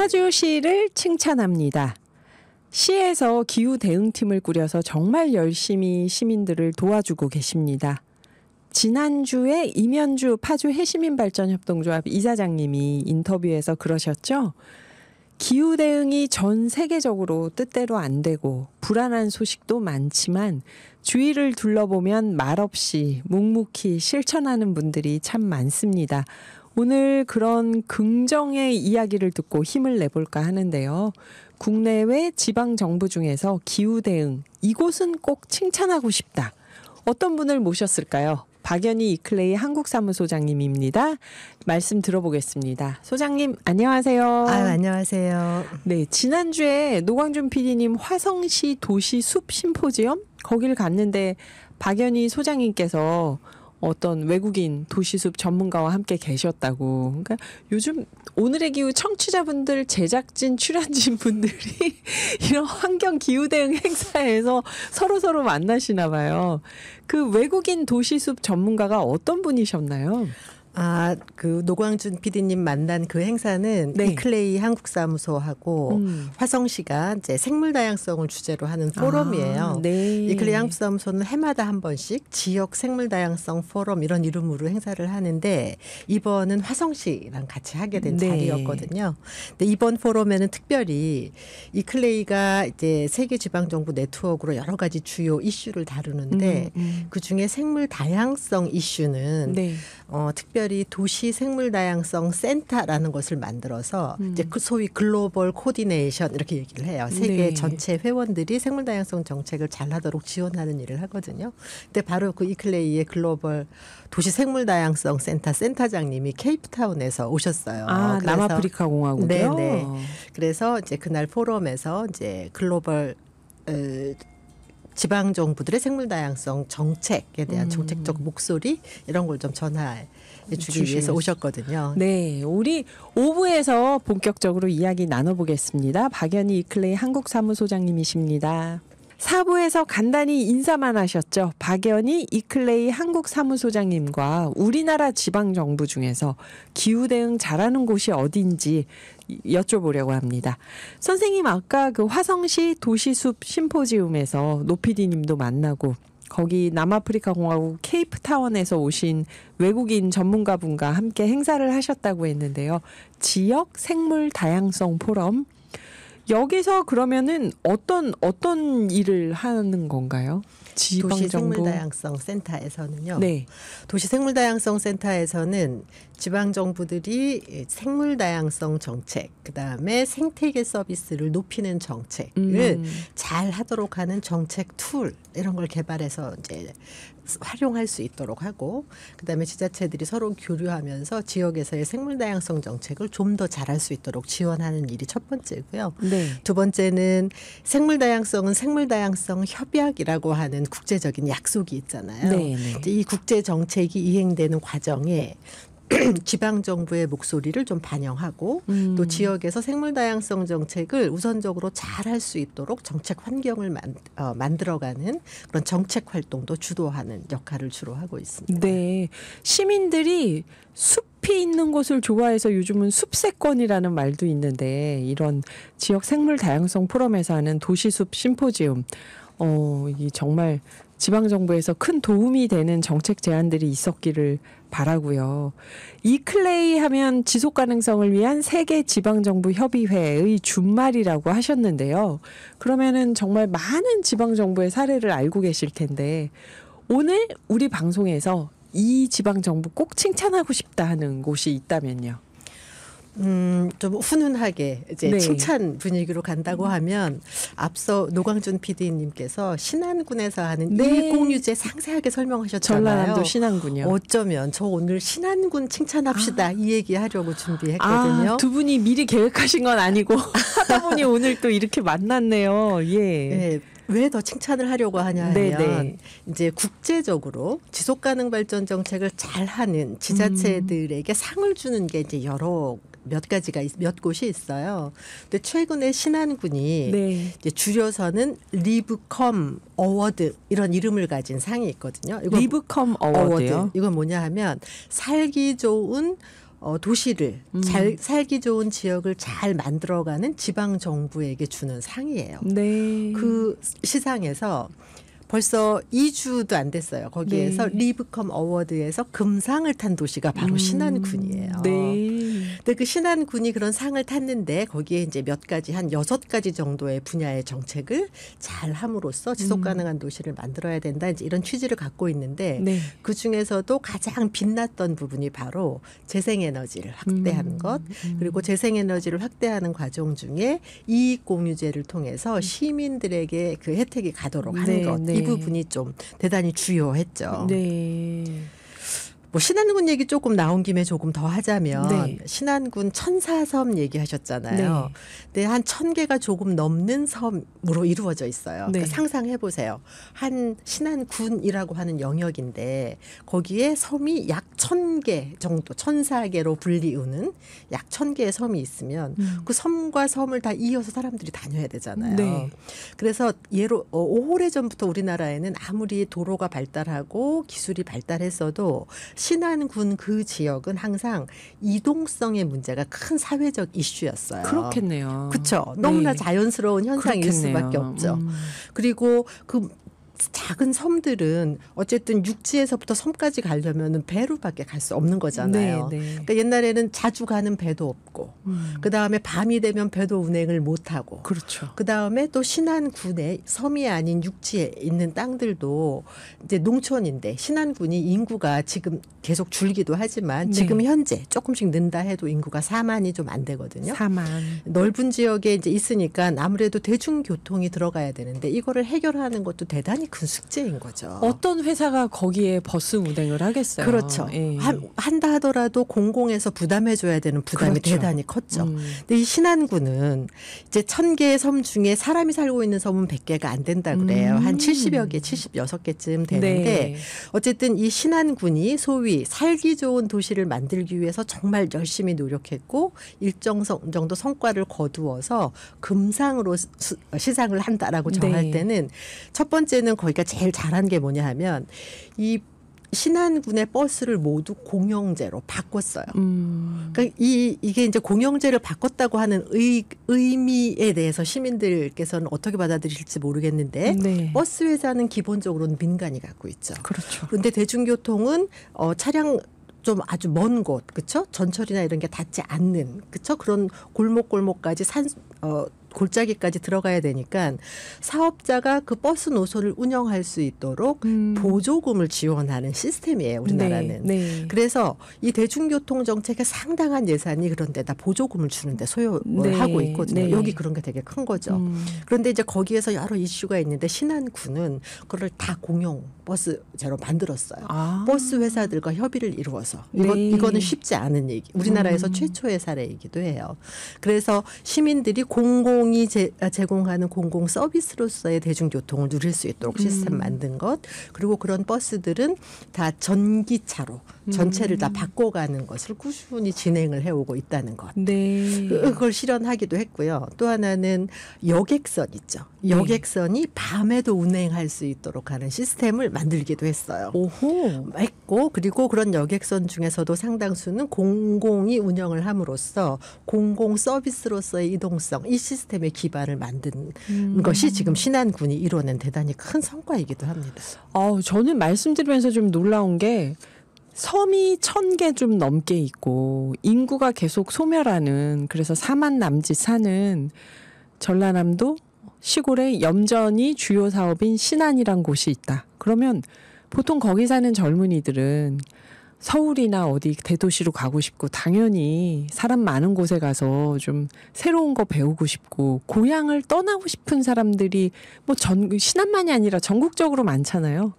파주시를 칭찬합니다. 시에서 기후 대응팀을 꾸려서 정말 열심히 시민들을 도와주고 계십니다. 지난주에 임현주 파주 해시민발전협동조합 이사장님이 인터뷰에서 그러셨죠. 기후 대응이 전 세계적으로 뜻대로 안 되고 불안한 소식도 많지만 주위를 둘러보면 말없이 묵묵히 실천하는 분들이 참 많습니다. 오늘 그런 긍정의 이야기를 듣고 힘을 내볼까 하는데요. 국내외 지방정부 중에서 기후대응, 이곳은 꼭 칭찬하고 싶다. 어떤 분을 모셨을까요? 박연희 이클레이 한국사무소장님입니다. 말씀 들어보겠습니다. 소장님 안녕하세요. 안녕하세요. 네, 지난주에 노광준 PD님 화성시 도시 숲 심포지엄 거기를 갔는데 박연희 소장님께서 어떤 외국인 도시숲 전문가와 함께 계셨다고. 그러니까 요즘 오늘의 기후 청취자분들, 제작진, 출연진 분들이 이런 환경 기후 대응 행사에서 서로 만나시나 봐요. 그 외국인 도시숲 전문가가 어떤 분이셨나요? 그 노광준 PD님 만난 그 행사는 네. 이클레이 한국사무소하고 화성시가 이제 생물 다양성을 주제로 하는 포럼이에요. 네. 이클레이 한국사무소는 해마다 한 번씩 지역 생물 다양성 포럼 이런 이름으로 행사를 하는데 이번은 화성시랑 같이 하게 된 네. 자리였거든요. 근데 이번 포럼에는 특별히 이클레이가 이제 세계 지방 정부 네트워크로 여러 가지 주요 이슈를 다루는데 그 중에 생물 다양성 이슈는 네. 특별히 도시 생물 다양성 센터라는 것을 만들어서 이제 그 소위 글로벌 코디네이션 이렇게 얘기를 해요. 세계 네. 전체 회원들이 생물 다양성 정책을 잘하도록 지원하는 일을 하거든요. 근데 바로 그 이클레이의 글로벌 도시 생물 다양성 센터 센터장님이 케이프타운에서 오셨어요. 남아프리카 공화국이요? 네네. 그래서 이제 그날 포럼에서 이제 글로벌 지방 정부들의 생물 다양성 정책에 대한 정책적 목소리 이런 걸 좀 전해 주기 위해서 오셨거든요. 네, 우리 5부에서 본격적으로 이야기 나눠보겠습니다. 박연희 이클레이 한국사무소장님이십니다. 4부에서 간단히 인사만 하셨죠. 박연희 이클레이 한국사무소장님과 우리나라 지방정부 중에서 기후대응 잘하는 곳이 어딘지 여쭤보려고 합니다. 선생님 아까 그 화성시 도시숲 심포지움에서 노피디님도 만나고 거기 남아프리카 공화국 케이프타운에서 오신 외국인 전문가분과 함께 행사를 하셨다고 했는데요. 지역 생물 다양성 포럼 여기서 그러면은 어떤 일을 하는 건가요? 도시 생물 다양성 센터에서는요. 네. 도시 생물 다양성 센터에서는 지방 정부들이 생물 다양성 정책, 그다음에 생태계 서비스를 높이는 정책을 잘 하도록 하는 정책 툴 이런 걸 개발해서 이제 활용할 수 있도록 하고 그다음에 지자체들이 서로 교류하면서 지역에서의 생물 다양성 정책을 좀 더 잘할 수 있도록 지원하는 일이 첫 번째고요. 네. 두 번째는 생물 다양성은 생물 다양성 협약이라고 하는 국제적인 약속이 있잖아요. 네, 네. 이제 이 국제 정책이 이행되는 과정에 지방 정부의 목소리를 좀 반영하고 또 지역에서 생물 다양성 정책을 우선적으로 잘할 수 있도록 정책 환경을 만들어가는 그런 정책 활동도 주도하는 역할을 주로 하고 있습니다. 네, 시민들이 숲이 있는 곳을 좋아해서 요즘은 숲세권이라는 말도 있는데 이런 지역 생물 다양성 포럼에서 하는 도시숲 심포지움, 이 정말 지방정부에서 큰 도움이 되는 정책 제안들이 있었기를 바라고요. 이클레이 하면 지속가능성을 위한 세계 지방정부 협의회의 준말이라고 하셨는데요. 그러면은 정말 많은 지방정부의 사례를 알고 계실 텐데 오늘 우리 방송에서 이 지방정부 꼭 칭찬하고 싶다 하는 곳이 있다면요. 좀 훈훈하게 이제 네. 칭찬 분위기로 간다고 하면 앞서 노광준 PD님께서 신안군에서 하는 네. 일공유제 상세하게 설명하셨잖아요. 전라남도 신안군요. 어쩌면 저 오늘 신안군 칭찬합시다 이 얘기 하려고 준비했거든요. 두 분이 미리 계획하신 건 아니고 하다 보니 오늘 또 이렇게 만났네요. 예. 네. 왜 더 칭찬을 하려고 하냐 하면 네네. 이제 국제적으로 지속가능 발전 정책을 잘하는 지자체들에게 상을 주는 게 이제 몇 곳이 있어요. 근데 최근에 신안군이 네. 이제 줄여서는 리브컴 어워드 이런 이름을 가진 상이 있거든요. 리브컴 어워드요. 이건 뭐냐 하면 살기 좋은 도시를 잘 살기 좋은 지역을 잘 만들어가는 지방 정부에게 주는 상이에요. 네. 그 시상에서 벌써 2주도 안 됐어요. 거기에서 네. 리브컴 어워드에서 금상을 탄 도시가 바로 신안군이에요. 네. 근데 그 신안군이 그런 상을 탔는데 거기에 이제 몇 가지 한 6가지 정도의 분야의 정책을 잘 함으로써 지속 가능한 도시를 만들어야 된다. 이제 이런 취지를 갖고 있는데 네. 그 중에서도 가장 빛났던 부분이 바로 재생에너지를 확대하는 것 그리고 재생에너지를 확대하는 과정 중에 이익공유제를 통해서 시민들에게 그 혜택이 가도록 하는 네, 것. 네. 이 부분이 좀 대단히 주요했죠. 네. 뭐 신안군 얘기 조금 나온 김에 조금 더 하자면 네. 신안군 천사섬 얘기하셨잖아요. 네. 근데 한 1000개가 조금 넘는 섬으로 이루어져 있어요. 네. 그러니까 상상해 보세요. 한 신안군이라고 하는 영역인데 거기에 섬이 약 1000개 정도 1004개로 불리우는 약 1000개의 섬이 있으면 그 섬과 섬을 다 이어서 사람들이 다녀야 되잖아요. 네. 그래서 예로 오래전부터 우리나라에는 아무리 도로가 발달하고 기술이 발달했어도 신안군 그 지역은 항상 이동성의 문제가 큰 사회적 이슈였어요. 그렇겠네요. 그렇죠. 너무나 네. 자연스러운 현상일 그렇겠네요. 수밖에 없죠. 그리고 그 작은 섬들은 어쨌든 육지에서부터 섬까지 가려면 배로밖에 갈 수 없는 거잖아요. 네, 네. 그러니까 옛날에는 자주 가는 배도 없고 그다음에 밤이 되면 배도 운행을 못 하고 그렇죠. 그다음에 또 신안군에 섬이 아닌 육지에 있는 땅들도 이제 농촌인데 신안군이 인구가 지금 계속 줄기도 하지만 네. 지금 현재 조금씩 는다 해도 인구가 4만이 좀 안 되거든요. 4만. 넓은 지역에 이제 있으니까 아무래도 대중교통이 들어가야 되는데 이거를 해결하는 것도 대단히 큰 숙제인 거죠. 어떤 회사가 거기에 버스 운행을 하겠어요. 그렇죠. 예. 한다 하더라도 공공에서 부담해줘야 되는 부담이 그렇죠. 대단히 컸죠. 근데 이 신안군은 이제 1000개의 섬 중에 사람이 살고 있는 섬은 100개가 안 된다 그래요. 한 70여 개, 76개쯤 되는데 네. 어쨌든 이 신안군이 소위 살기 좋은 도시를 만들기 위해서 정말 열심히 노력했고 일정 정도 성과를 거두어서 금상으로 시상을 한다라고 정할 네. 때는 첫 번째는 거기가 제일 잘한 게 뭐냐 하면 이 신안군의 버스를 모두 공영제로 바꿨어요. 그러니까 이게 이제 공영제를 바꿨다고 하는 의미에 대해서 시민들께서는 어떻게 받아들일지 모르겠는데 네. 버스 회사는 기본적으로는 민간이 갖고 있죠. 그렇죠. 그런데 대중교통은 차량 좀 아주 먼 곳, 그렇죠? 전철이나 이런 게 닿지 않는, 그렇죠? 그런 골목골목까지 골짜기까지 들어가야 되니까 사업자가 그 버스 노선을 운영할 수 있도록 보조금을 지원하는 시스템이에요, 우리나라는. 네, 네. 그래서 이 대중교통 정책에 상당한 예산이 그런 데다 보조금을 주는데 소요를 네, 하고 있거든요. 네. 여기 그런 게 되게 큰 거죠. 그런데 이제 거기에서 여러 이슈가 있는데 신안군은 그걸 다 공영 버스제로 만들었어요. 아. 버스 회사들과 협의를 이루어서 네. 이거는 쉽지 않은 얘기. 우리나라에서 최초의 사례이기도 해요. 그래서 시민들이 공공이 제공하는 공공 서비스로서의 대중교통을 누릴 수 있도록 시스템 만든 것. 그리고 그런 버스들은 다 전기차로 전체를 다 바꿔가는 것을 꾸준히 진행을 해오고 있다는 것. 네. 그걸 실현하기도 했고요. 또 하나는 여객선 있죠. 여객선이 밤에도 운행할 수 있도록 하는 시스템을 만들기도 했어요. 오호. 했고 그리고 그런 여객선 중에서도 상당수는 공공이 운영을 함으로써 공공 서비스로서의 이동성 이 시스템의 기반을 만든 것이 지금 신안군이 이뤄낸 대단히 큰 성과이기도 합니다. 저는 말씀드리면서 좀 놀라운 게 섬이 1000개 좀 넘게 있고 인구가 계속 소멸하는 그래서 4만 남짓 사는 전라남도 시골에 염전이 주요 사업인 신안이란 곳이 있다. 그러면 보통 거기 사는 젊은이들은 서울이나 어디 대도시로 가고 싶고 당연히 사람 많은 곳에 가서 좀 새로운 거 배우고 싶고 고향을 떠나고 싶은 사람들이 뭐 신안만이 아니라 전국적으로 많잖아요.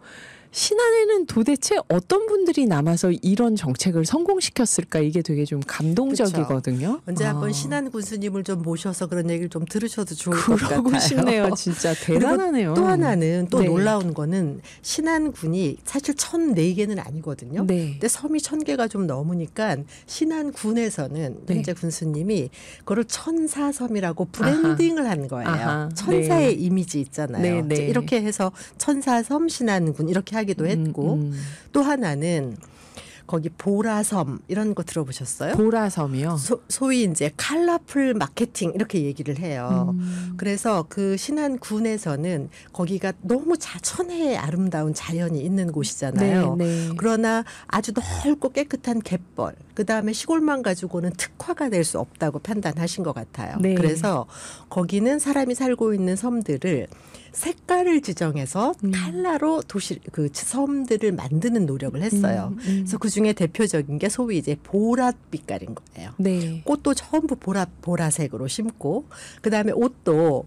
신안에는 도대체 어떤 분들이 남아서 이런 정책을 성공시켰을까 이게 되게 좀 감동적이거든요. 언제 한번 신안 군수님을 좀 모셔서 그런 얘기를 좀 들으셔도 좋을 것 같아요. 그러고 싶네요. 진짜 대단하네요. 또 하나는 또 네. 놀라운 거는 신안군이 사실 1004개는 아니거든요. 네. 근데 섬이 1000개가 좀 넘으니까 신안군에서는 네. 현재 군수님이 그거를 천사섬이라고 브랜딩을 한 거예요. 아하. 천사의 네. 이미지 있잖아요. 네, 네. 이렇게 해서 천사섬 신안군 이렇게 하기도 했고 또 하나는 거기 보라섬 이런 거 들어보셨어요? 보라섬이요. 소위 이제 컬러풀 마케팅 이렇게 얘기를 해요. 그래서 그 신안군에서는 거기가 너무 천혜의 아름다운 자연이 있는 곳이잖아요. 네. 그러나 아주 넓고 깨끗한 갯벌, 그다음에 시골만 가지고는 특화가 될 수 없다고 판단하신 것 같아요. 네. 그래서 거기는 사람이 살고 있는 섬들을 색깔을 지정해서 컬러로 그 섬들을 만드는 노력을 했어요. 그래서 그 중에 대표적인 게 소위 이제 보랏빛깔인 거예요. 네. 꽃도 전부 보라색으로 심고, 그 다음에 옷도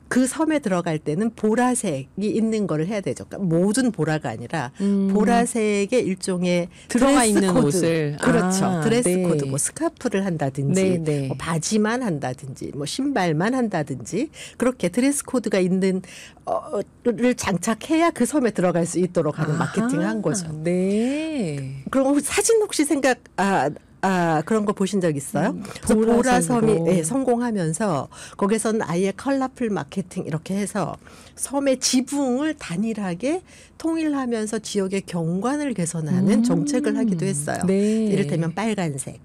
그 섬에 들어갈 때는 보라색이 있는 거를 해야 되죠. 그러니까 모든 보라가 아니라 보라색의 일종의 들어가 드레스 있는 코드. 옷을. 그렇죠. 드레스 네. 코드, 뭐 스카프를 한다든지, 네. 뭐 바지만 한다든지, 뭐 신발만 한다든지, 그렇게 드레스 코드가 있는 를 장착해야 그 섬에 들어갈 수 있도록 하는 마케팅을 한 거죠. 네. 그럼 사진 혹시 그런 거 보신 적 있어요? 그래서 보라섬으로. 보라섬이 성공하면서 거기서는 아예 컬러풀 마케팅 이렇게 해서 섬의 지붕을 단일하게 통일하면서 지역의 경관을 개선하는 정책을 하기도 했어요. 네. 이를테면 빨간색,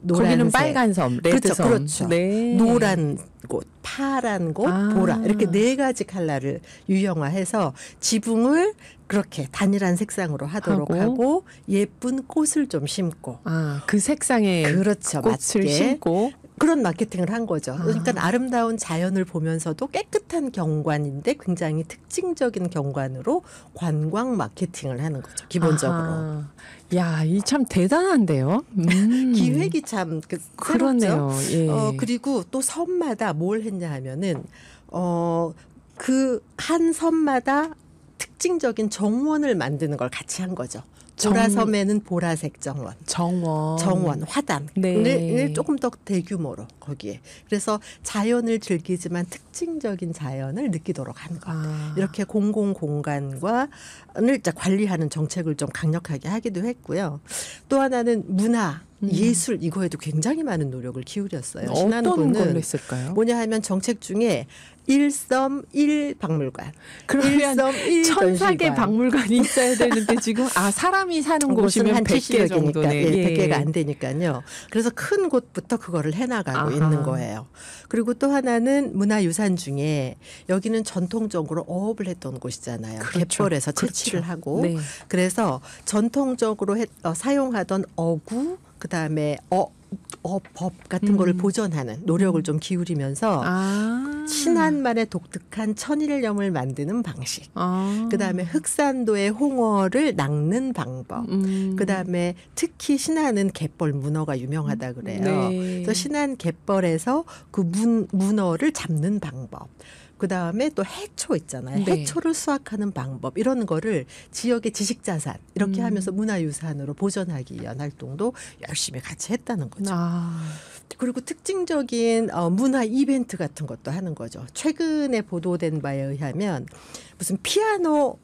노란색. 거기는 빨간 섬, 레드섬. 그렇죠. 네. 노란 곳, 파란 곳, 보라 이렇게 네 가지 컬러를 유형화해서 지붕을 그렇게 단일한 색상으로 하도록 하고 예쁜 꽃을 좀 심고 그 색상의 그렇죠. 꽃을 맞게. 심고 그런 마케팅을 한 거죠. 그러니까 아름다운 자연을 보면서도 깨끗한 경관인데 굉장히 특징적인 경관으로 관광 마케팅을 하는 거죠. 기본적으로. 야, 이 참 대단한데요. 기획이 참 그러네요. 예. 그리고 또 섬마다 뭘 했냐 하면은 그 한 섬마다 특징적인 정원을 만드는 걸 같이 한 거죠. 보라섬에는 보라색 정원, 화단을 네. 조금 더 대규모로 거기에. 그래서 자연을 즐기지만 특징적인 자연을 느끼도록 하는 것. 이렇게 공공공간과 관리하는 정책을 좀 강력하게 하기도 했고요. 또 하나는 문화, 예술 이거에도 굉장히 많은 노력을 기울였어요. 어떤 걸 했을까요? 뭐냐 하면 정책 중에 1섬 1박물관. 그러면 1섬 1 1,400개 전시관. 박물관이 있어야 되는데 지금 사람이 사는 곳이면 한 100개 정도네. 예, 100개가 안 되니까요. 그래서 큰 곳부터 그거를 해나가고 있는 거예요. 그리고 또 하나는 문화유산 중에 여기는 전통적으로 어업을 했던 곳이잖아요. 그렇죠. 갯벌에서 채취를 하고. 네. 그래서 전통적으로 사용하던 어구, 그다음에 법 같은 거를 보존하는 노력을 좀 기울이면서 신안만의 독특한 천일염을 만드는 방식, 그다음에 흑산도의 홍어를 낚는 방법, 그다음에 특히 신안은 갯벌 문어가 유명하다 그래요. 네. 그래서 신안 갯벌에서 그 문어를 잡는 방법, 그다음에 또 해초 있잖아요. 네. 해초를 수확하는 방법 이런 거를 지역의 지식자산 이렇게 하면서 문화유산으로 보존하기 위한 활동도 열심히 같이 했다는 거죠. 그리고 특징적인 문화 이벤트 같은 것도 하는 거죠. 최근에 보도된 바에 의하면 무슨 피아노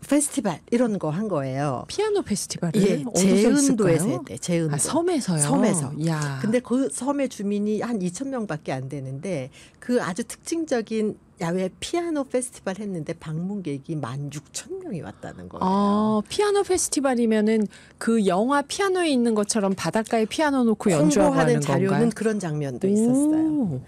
페스티벌 이런 거 한 거예요. 피아노 페스티벌을 예, 제은도에서 했대. 제은도. 섬에서요? 섬에서. 야. 근데 그 섬의 주민이 한 2,000명밖에 안 되는데 그 아주 특징적인 야외 피아노 페스티벌 했는데 방문객이 16,000명이 왔다는 거예요. 피아노 페스티벌이면은 그 영화 피아노에 있는 것처럼 바닷가에 피아노 놓고 연주하고 하는 홍보하는 자료는 건가요? 그런 장면도 있었어요.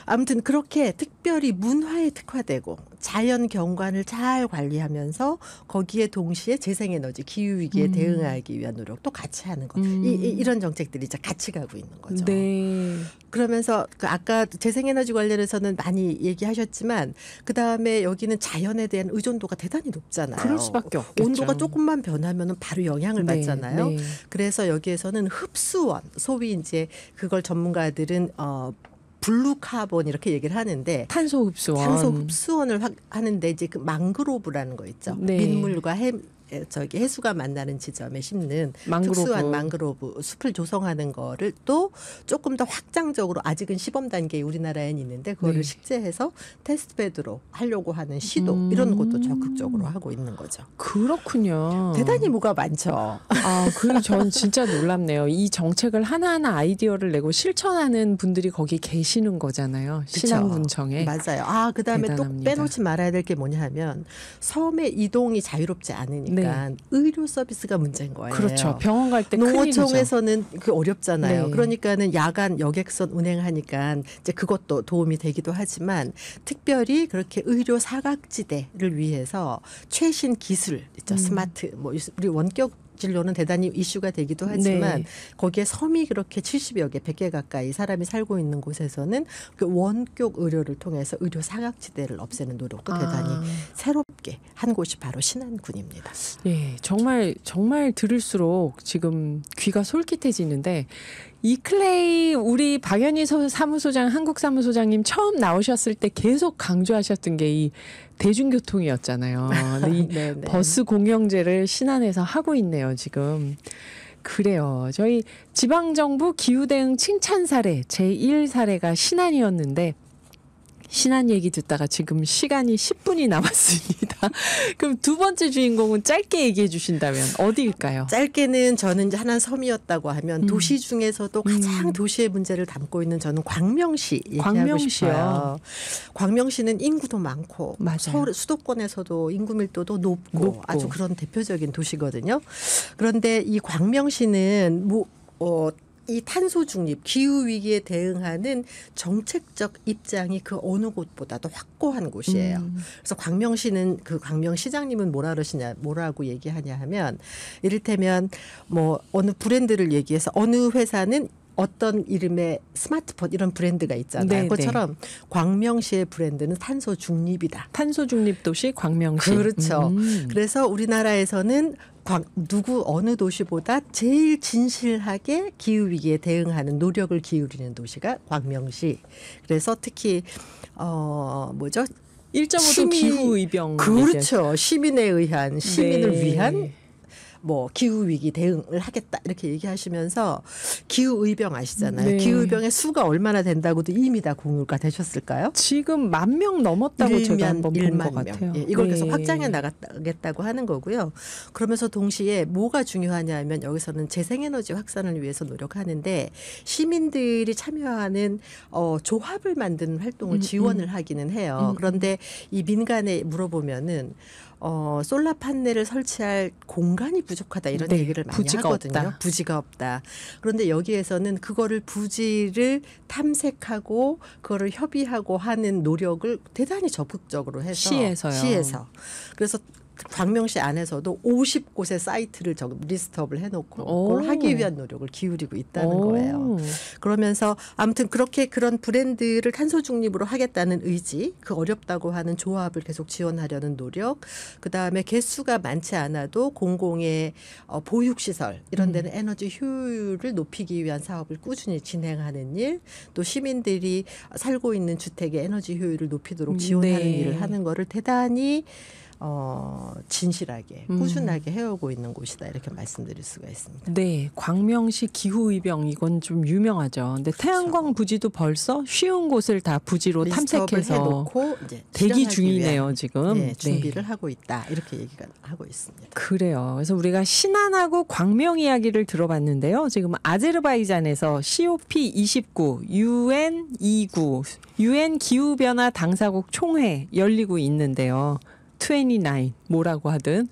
아무튼 그렇게 특별히 문화에 특화되고 자연 경관을 잘 관리하면서 거기에 동시에 재생에너지 기후위기에 대응하기 위한 노력도 같이 하는 것. 이런 정책들이 이제 같이 가고 있는 거죠. 네. 그러면서 아까 재생에너지 관련해서는 많이 얘기하셨지만 그다음에 여기는 자연에 대한 의존도가 대단히 높잖아요. 그럴 수밖에 없겠죠. 온도가 조금만 변하면 바로 영향을 네, 받잖아요. 네. 그래서 여기에서는 흡수원, 소위 이제 그걸 전문가들은 블루 카본 이렇게 얘기를 하는데 탄소 흡수원. 탄소 흡수원을 하는데 이제 그 망그로브라는 거 있죠. 네. 민물과 해수가 만나는 지점에 심는 특수한 망그로브 숲을 조성하는 거를 또 조금 더 확장적으로 아직은 시범 단계에 우리나라에는 있는데 그거를 식재해서 테스트베드로 하려고 하는 시도 이런 것도 적극적으로 하고 있는 거죠. 그렇군요. 대단히 뭐가 많죠. 전 진짜 놀랍네요. 이 정책을 하나하나 아이디어를 내고 실천하는 분들이 거기 계시는 거잖아요. 신안군청에. 맞아요. 그다음에 대단합니다. 또 빼놓지 말아야 될 게 뭐냐 하면 섬의 이동이 자유롭지 않으니까 보니까 의료 서비스가 문제인 거예요. 그렇죠. 병원 갈 때 농어청에서는 그 어렵잖아요. 네. 그러니까는 야간 여객선 운행하니까 이제 그것도 도움이 되기도 하지만 특별히 그렇게 의료 사각지대를 위해서 최신 기술 있죠. 스마트 뭐 우리 원격 진료는 대단히 이슈가 되기도 하지만 네. 거기에 섬이 그렇게 70여 개, 100개 가까이 사람이 살고 있는 곳에서는 그 원격 의료를 통해서 의료 사각지대를 없애는 노력도 대단히 새롭게 한 곳이 바로 신안군입니다. 예, 정말 들을수록 지금 귀가 솔깃해지는데 이클레이 우리 박연희 사무소장 한국 사무소장님 처음 나오셨을 때 계속 강조하셨던 게 이 대중교통이었잖아요. 근데 이 네, 네. 버스 공영제를 신안에서 하고 있네요, 지금. 그래요. 저희 지방정부 기후대응 칭찬 사례 제1 사례가 신안이었는데 신안 얘기 듣다가 지금 시간이 10분이 남았습니다. 그럼 두 번째 주인공은 짧게 얘기해 주신다면 어디일까요? 짧게는 저는 이제 하나 섬이었다고 하면 도시 중에서도 가장 도시의 문제를 담고 있는 저는 광명시 얘기하고 광명시요. 싶어요. 광명시는 인구도 많고 맞아요. 서울 수도권에서도 인구 밀도도 높고 아주 그런 대표적인 도시거든요. 그런데 이 광명시는 이 탄소 중립, 기후 위기에 대응하는 정책적 입장이 그 어느 곳보다도 확고한 곳이에요. 그래서 광명시는 그 광명시장님은 뭐라고 얘기하냐 하면 이를테면 뭐 어느 브랜드를 얘기해서 어느 회사는 어떤 이름의 스마트폰 이런 브랜드가 있잖아요. 네, 그것처럼 광명시의 브랜드는 탄소 중립이다. 탄소 중립 도시 광명시. 그렇죠. 그래서 우리나라에서는 어느 도시보다 제일 진실하게 기후 위기에 대응하는 노력을 기울이는 도시가 광명시. 그래서 특히 1.5도 기후 의병. 그렇죠. 시민을 네. 위한 뭐 기후 위기 대응을 하겠다 이렇게 얘기하시면서 기후 의병 아시잖아요. 네. 기후 의병의 수가 얼마나 된다고도 이미 다 공유가 되셨을까요? 지금 10,000명 넘었다고 제가 한번 본 것 1만 같아요. 명. 예, 이걸 네. 계속 확장해 나가겠다고 하는 거고요. 그러면서 동시에 뭐가 중요하냐면 여기서는 재생에너지 확산을 위해서 노력하는데 시민들이 참여하는 조합을 만드는 활동을 지원을 하기는 해요. 그런데 이 민간에 물어보면은 솔라 판넬을 설치할 공간이 부족하다 이런 네, 얘기를 많이 부지가 하거든요. 없다. 부지가 없다. 그런데 여기에서는 그거를 부지를 탐색하고 그거를 협의하고 하는 노력을 대단히 적극적으로 해서 시에서요. 그래서 광명시 안에서도 50곳의 사이트를 리스트업을 해놓고 오. 그걸 하기 위한 노력을 기울이고 있다는 거예요. 그러면서 아무튼 그런 브랜드를 탄소 중립으로 하겠다는 의지, 그 어렵다고 하는 조합을 계속 지원하려는 노력, 그다음에 개수가 많지 않아도 공공의 보육시설 이런 데는 에너지 효율을 높이기 위한 사업을 꾸준히 진행하는 일, 또 시민들이 살고 있는 주택의 에너지 효율을 높이도록 지원하는 네. 일을 하는 거를 대단히 진실하게 꾸준하게 해오고 있는 곳이다 이렇게 말씀드릴 수가 있습니다. 네, 광명시 기후의병 이건 좀 유명하죠. 근데 태양광 부지도 벌써 쉬운 곳을 다 부지로 리스트업을 탐색해서 해놓고 이제 대기 실현하기 중이네요 위한, 지금. 네, 준비를 하고 있다 이렇게 얘기가 하고 있습니다. 그래요. 그래서 우리가 신안하고 광명 이야기를 들어봤는데요. 지금 아제르바이잔에서 COP29 UN29 UN 기후변화 당사국 총회 열리고 있는데요. 29 뭐라고 하든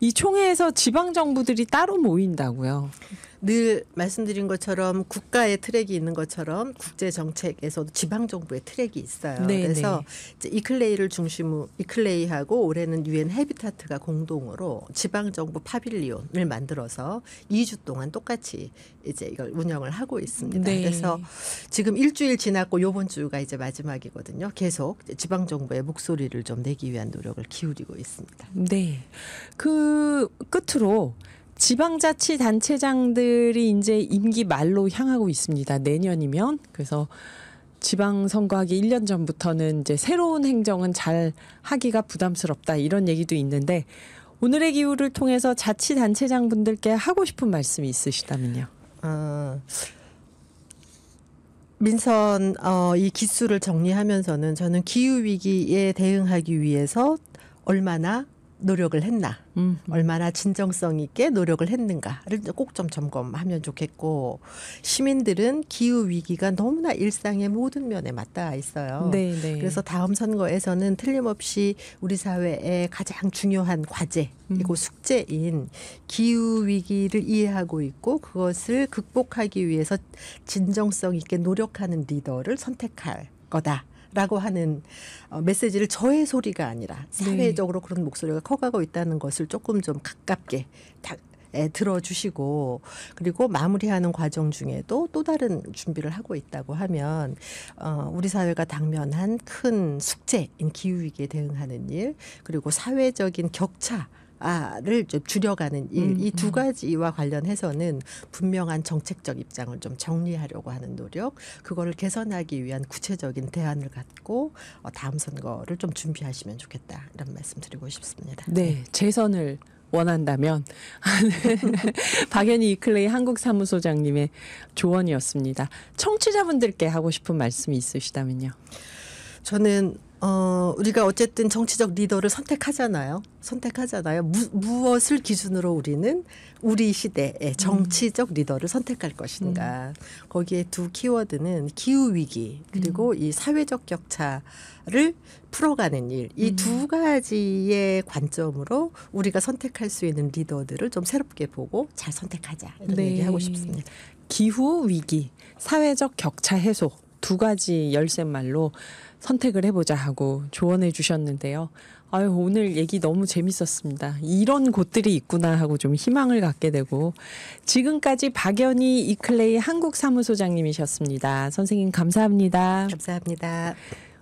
이 총회에서 지방 정부들이 따로 모인다고요. 늘 말씀드린 것처럼 국가의 트랙이 있는 것처럼 국제 정책에서도 지방 정부의 트랙이 있어요. 네, 그래서 이제 이클레이하고 올해는 유엔 해비타트가 공동으로 지방 정부 파빌리온을 만들어서 2주 동안 똑같이 이제 이걸 운영을 하고 있습니다. 네. 그래서 지금 일주일 지났고 이번 주가 이제 마지막이거든요. 계속 지방 정부의 목소리를 좀 내기 위한 노력을 기울이고 있습니다. 네. 그 끝으로 지방자치단체장들이 이제 임기 말로 향하고 있습니다. 내년이면. 그래서 지방선거하기 1년 전부터는 이제 새로운 행정은 잘 하기가 부담스럽다 이런 얘기도 있는데 오늘의 기후를 통해서 자치단체장분들께 하고 싶은 말씀이 있으시다면요. 민선 이 기수를 정리하면서는 저는 기후 위기에 대응하기 위해서 얼마나 노력을 했나, 얼마나 진정성 있게 노력을 했는가를 꼭 좀 점검하면 좋겠고, 시민들은 기후 위기가 너무나 일상의 모든 면에 맞닿아 있어요. 네, 네. 그래서 다음 선거에서는 틀림없이 우리 사회의 가장 중요한 과제 그리고 숙제인 기후 위기를 이해하고 있고 그것을 극복하기 위해서 진정성 있게 노력하는 리더를 선택할 거다라고 하는 메시지를 저의 소리가 아니라 사회적으로 그런 목소리가 커가고 있다는 것을 조금 좀 가깝게 들어주시고, 그리고 마무리하는 과정 중에도 또 다른 준비를 하고 있다고 하면 우리 사회가 당면한 큰 숙제인 기후위기에 대응하는 일, 그리고 사회적인 격차를 좀 줄여가는 일, 이 두 가지와 관련해서는 분명한 정책적 입장을 좀 정리하려고 하는 노력, 그거를 개선하기 위한 구체적인 대안을 갖고 다음 선거를 좀 준비하시면 좋겠다, 이런 말씀 드리고 싶습니다. 네, 재선을 원한다면 박연희 이클레이 한국사무소장님의 조언이었습니다. 청취자분들께 하고 싶은 말씀이 있으시다면요. 저는 우리가 어쨌든 정치적 리더를 선택하잖아요. 무엇을 기준으로 우리는 우리 시대의 정치적 리더를 선택할 것인가. 거기에 두 키워드는 기후위기 그리고 이 사회적 격차를 풀어가는 일. 이 두 가지의 관점으로 우리가 선택할 수 있는 리더들을 좀 새롭게 보고 잘 선택하자. 이런 얘기하고 싶습니다. 기후위기, 사회적 격차 해소 두 가지 열쇠말로 선택을 해보자 하고 조언해 주셨는데요. 아유, 오늘 얘기 너무 재밌었습니다. 이런 곳들이 있구나 하고 좀 희망을 갖게 되고, 지금까지 박연희 이클레이 한국사무소장님이셨습니다. 선생님 감사합니다. 감사합니다.